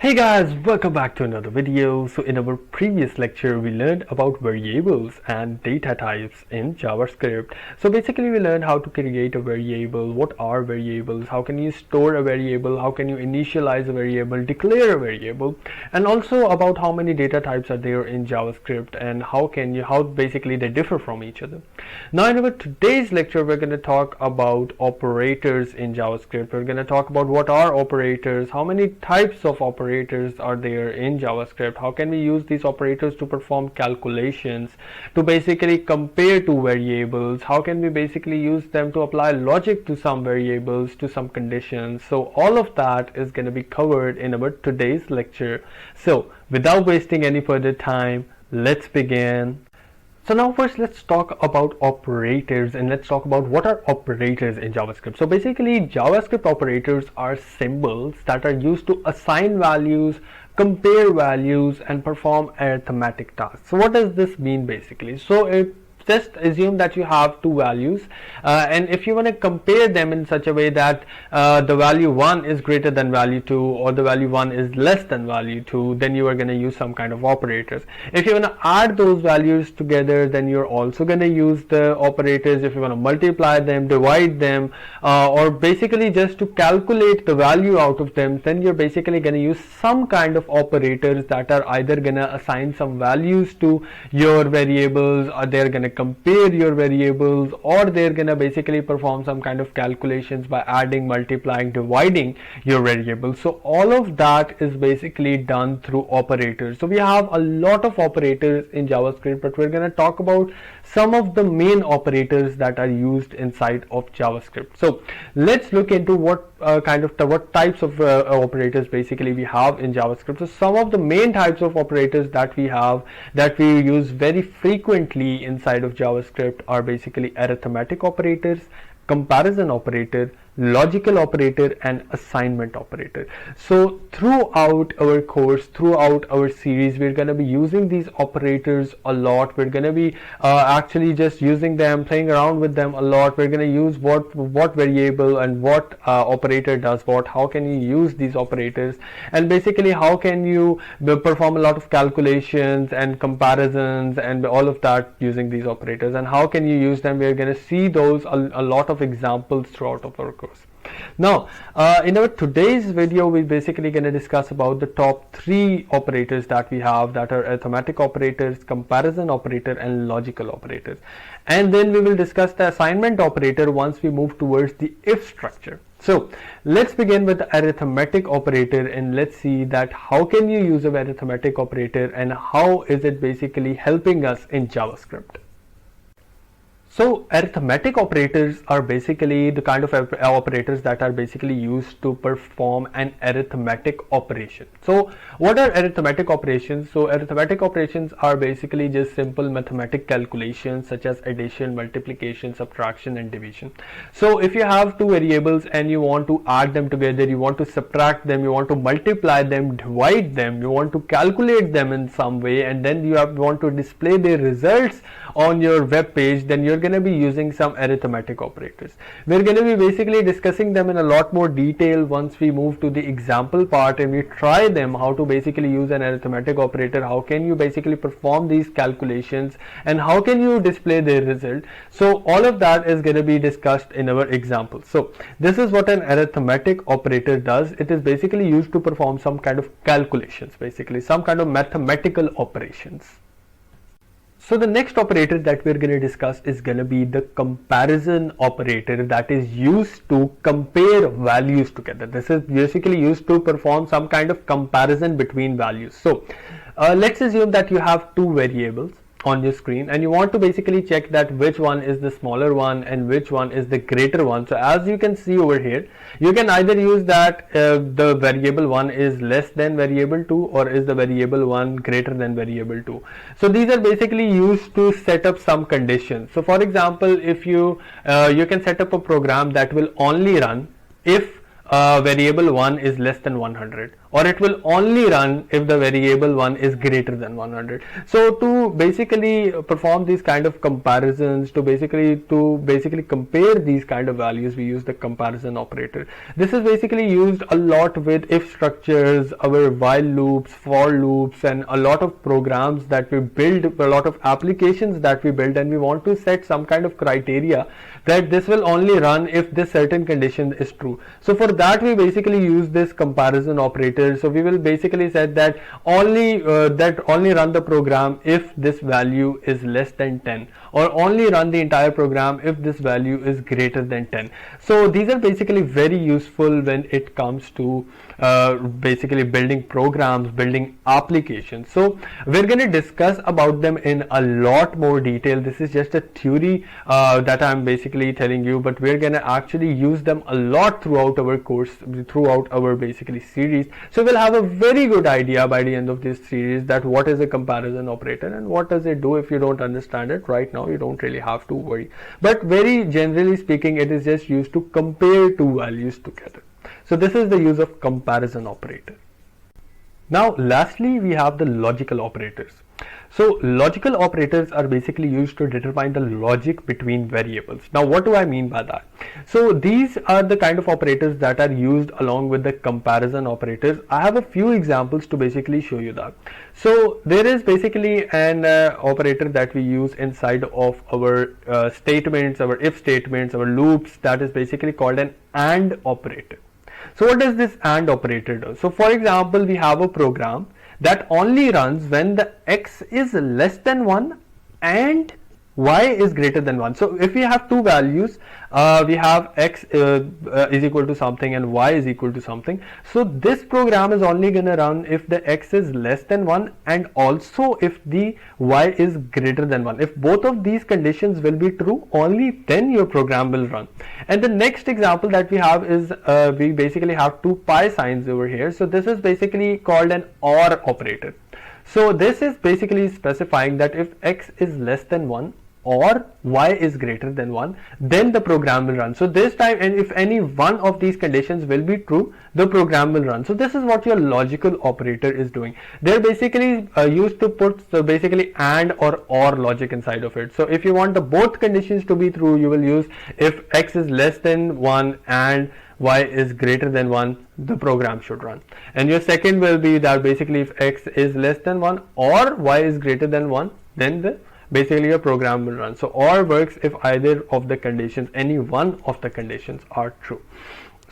Hey guys, welcome back to another video. So in our previous lecture we learned about variables and data types in JavaScript. So basically we learned how to create a variable, what are variables, how can you store a variable, how can you initialize a variable, declare a variable, and also about how many data types are there in JavaScript and how basically they differ from each other. Now in our today's lecture we're going to talk about operators in JavaScript. We're going to talk about what are operators, how many types of operators are there in JavaScript, how can we use these operators to perform calculations, to basically compare two variables, how can we basically use them to apply logic to some variables, to some conditions. So all of that is going to be covered in our today's lecture. So without wasting any further time, let's begin. So now first let's talk about operators, and let's talk about what are operators in JavaScript. So basically JavaScript operators are symbols that are used to assign values, compare values, and perform arithmetic tasks. So what does this mean basically? So just assume that you have two values and if you want to compare them in such a way that the value 1 is greater than value 2 or the value 1 is less than value 2, then you are going to use some kind of operators. If you want to add those values together, then you're also going to use the operators. If you want to multiply them, divide them, or basically just to calculate the value out of them, then you're basically going to use some kind of operators that are either going to assign some values to your variables, or they're going to compare your variables, or they're gonna basically perform some kind of calculations by adding, multiplying, dividing your variables. So all of that is basically done through operators. So we have a lot of operators in JavaScript, but we're gonna talk about some of the main operators that are used inside of JavaScript. So let's look into what types of operators basically we have in JavaScript. So some of the main types of operators that we have, that we use very frequently inside of JavaScript, are basically arithmetic operators, comparison operator, logical operator, and assignment operator. So throughout our course, throughout our series, we're going to be using these operators a lot. We're going to be actually just using them, playing around with them a lot. We're going to use what variable and what operator does what, how can you use these operators, and basically how can you perform a lot of calculations and comparisons and all of that using these operators, and how can you use them. We're going to see those a lot of examples throughout of our course. Now in our today's video, we're basically going to discuss about the top 3 operators that we have, that are arithmetic operators, comparison operator, and logical operators. And then we will discuss the assignment operator once we move towards the if structure. So let's begin with the arithmetic operator, and let's see that how can you use an arithmetic operator and how is it basically helping us in JavaScript. So arithmetic operators are basically the kind of operators that are basically used to perform an arithmetic operation. So what are arithmetic operations? So arithmetic operations are basically just simple mathematical calculations such as addition, multiplication, subtraction, and division. So if you have two variables and you want to add them together, you want to subtract them, you want to multiply them, divide them, you want to calculate them in some way, and then you want to display their results on your web page, then you're going to be using some arithmetic operators. We're going to be basically discussing them in a lot more detail once we move to the example part and we try them, how to basically use an arithmetic operator, how can you basically perform these calculations, and how can you display their result. So all of that is going to be discussed in our example. So this is what an arithmetic operator does. It is basically used to perform some kind of calculations, basically some kind of mathematical operations. So the next operator that we're going to discuss is going to be the comparison operator, that is used to compare values together. This is basically used to perform some kind of comparison between values. So let's assume that you have two variables on your screen and you want to basically check that which one is the smaller one and which one is the greater one. So as you can see over here, you can either use that the variable 1 is less than variable 2, or is the variable 1 greater than variable 2. So these are basically used to set up some conditions. So for example, if you can set up a program that will only run if variable 1 is less than 100, or it will only run if the variable 1 is greater than 100. So to basically perform these kind of comparisons, to basically compare these kind of values, we use the comparison operator. This is basically used a lot with if structures, our while loops, for loops, and a lot of programs that we build, a lot of applications that we build, and we want to set some kind of criteria that this will only run if this certain condition is true. So for that we basically use this comparison operator. So we will basically set that only run the program if this value is less than 10, or only run the entire program if this value is greater than 10. So these are basically very useful when it comes to basically building programs, building applications. So we're going to discuss about them in a lot more detail. This is just a theory that I'm basically telling you, but we're going to actually use them a lot throughout our course, throughout our basically series. So we'll have a very good idea by the end of this series that what is a comparison operator and what does it do. If you don't understand it right now, you don't really have to worry, but very generally speaking, it is just used to compare two values together. So this is the use of comparison operator. Now lastly, we have the logical operators. So logical operators are basically used to determine the logic between variables. Now what do I mean by that? So these are the kind of operators that are used along with the comparison operators. I have a few examples to basically show you that. So there is basically an operator that we use inside of our statements, our if statements, our loops, that is basically called an AND operator. So what does this AND operator do? So for example, we have a program that only runs when the x is less than 1 and y is greater than 1. So if we have two values, we have x is equal to something and y is equal to something. So this program is only going to run if the x is less than 1 and also if the y is greater than 1. If both of these conditions will be true, only then your program will run. And the next example that we have is we basically have two pi signs over here. So this is basically called an OR operator. So this is basically specifying that if x is less than 1 or y is greater than 1, then the program will run. So this time, and if any one of these conditions will be true, the program will run. So this is what your logical operator is doing. They're basically used to put basically AND or OR logic inside of it. So if you want the both conditions to be true, you will use if x is less than 1 and y is greater than 1, the program should run. And your second will be that basically if x is less than 1 or y is greater than 1, then basically your program will run. So OR works if either of the conditions, any one of the conditions are true.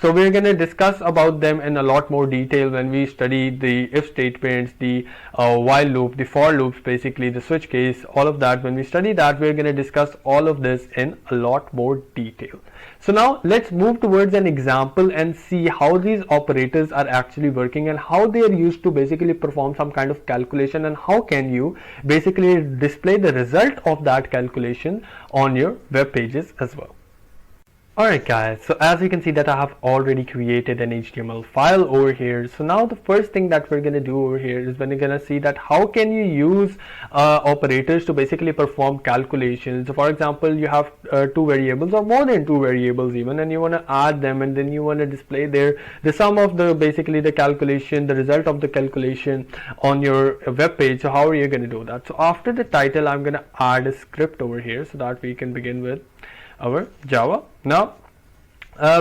So we're going to discuss about them in a lot more detail when we study the if statements, the while loop, the for loops, basically the switch case, all of that. When we study that, we're going to discuss all of this in a lot more detail. So now let's move towards an example and see how these operators are actually working and how they are used to basically perform some kind of calculation, and how can you basically display the result of that calculation on your web pages as well. Alright guys, so as you can see that I have already created an HTML file over here. So now the first thing that we're going to do over here is we're going to see that how can you use operators to basically perform calculations. So for example, you have two variables or more than two variables even, and you want to add them, and then you want to display the sum of the basically the calculation, the result of the calculation on your web page. So how are you going to do that? So after the title, I'm going to add a script over here so that we can begin with our Java. Now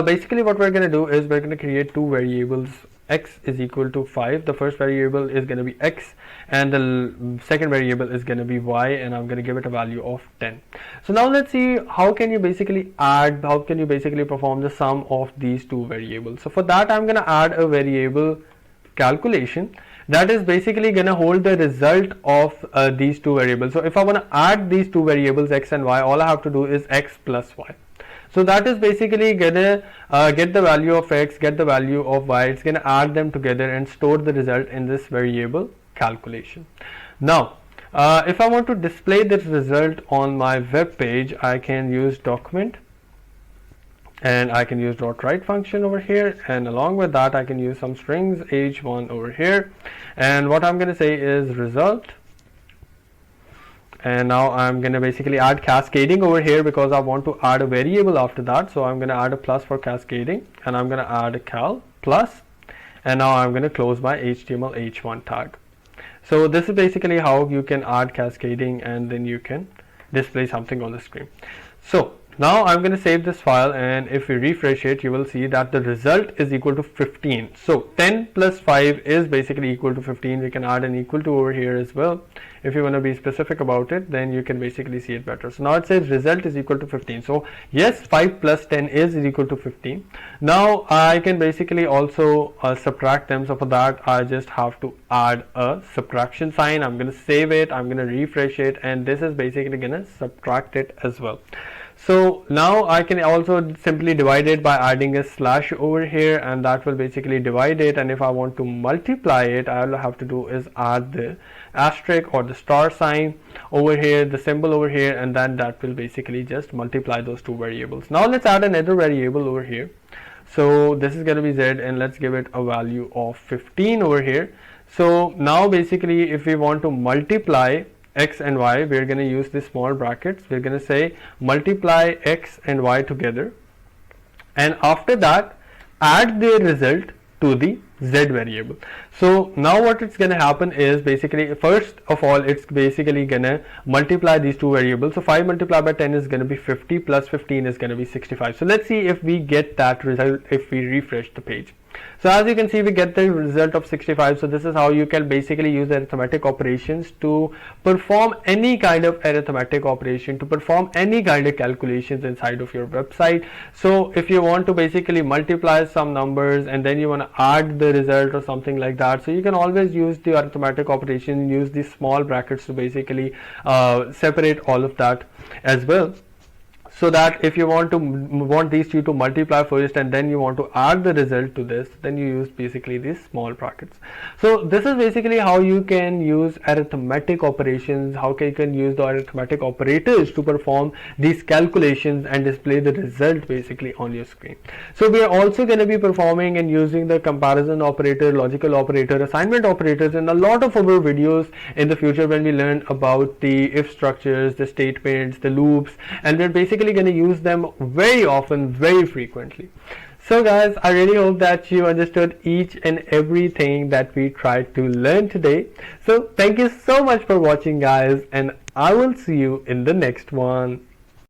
basically what we're going to do is we're going to create two variables. X is equal to 5. The first variable is going to be x and the second variable is going to be y, and I'm going to give it a value of 10. So now let's see how can you basically perform the sum of these two variables. So for that, I'm going to add a variable calculation that is basically going to hold the result of these two variables. So if I want to add these two variables x and y, all I have to do is x plus y. So that is basically going to get the value of x, get the value of y. It's going to add them together and store the result in this variable calculation. Now if I want to display this result on my web page, I can use document and I can use .write function over here, and along with that I can use some strings h1 over here, and what I'm going to say is result, and now I'm going to basically add cascading over here because I want to add a variable after that. So I'm going to add a plus for cascading, and I'm going to add a cal plus, and now I'm going to close my HTML h1 tag. So this is basically how you can add cascading and then you can display something on the screen. So now I'm going to save this file, and if we refresh it, you will see that the result is equal to 15. So 10 plus 5 is basically equal to 15. We can add an equal to over here as well. If you want to be specific about it, then you can basically see it better. So now it says result is equal to 15. So yes, 5 plus 10 is equal to 15. Now I can basically also subtract them. So for that, I just have to add a subtraction sign. I'm going to save it. I'm going to refresh it, and this is basically going to subtract it as well. So now I can also simply divide it by adding a slash over here, and that will basically divide it. And if I want to multiply it, all I have to do is add the asterisk or the star sign over here, the symbol over here, and then that will basically just multiply those two variables. Now let's add another variable over here. So this is going to be z, and let's give it a value of 15 over here. So now basically if we want to multiply x and y, we're going to use these small brackets. We're going to say multiply x and y together, and after that add the result to the z variable. So now what it's going to happen is basically, first of all, it's basically going to multiply these two variables. So 5 multiplied by 10 is going to be 50 plus 15 is going to be 65. So let's see if we get that result if we refresh the page. So as you can see, we get the result of 65. So this is how you can basically use arithmetic operations to perform any kind of arithmetic operation, to perform any kind of calculations inside of your website. So if you want to basically multiply some numbers and then you want to add the result or something like that, so you can always use the arithmetic operation, use these small brackets to basically separate all of that as well. So that if you want these two to multiply first and then you want to add the result to this, then you use basically these small brackets. So this is basically how you can use arithmetic operations, how you can use the arithmetic operators to perform these calculations and display the result basically on your screen. So we are also going to be performing and using the comparison operator, logical operator, assignment operators in a lot of our videos in the future when we learn about the if structures, the statements, the loops, and we're basically going to use them very often, very frequently. So guys, I really hope that you understood each and everything that we tried to learn today. So thank you so much for watching guys, and I will see you in the next one.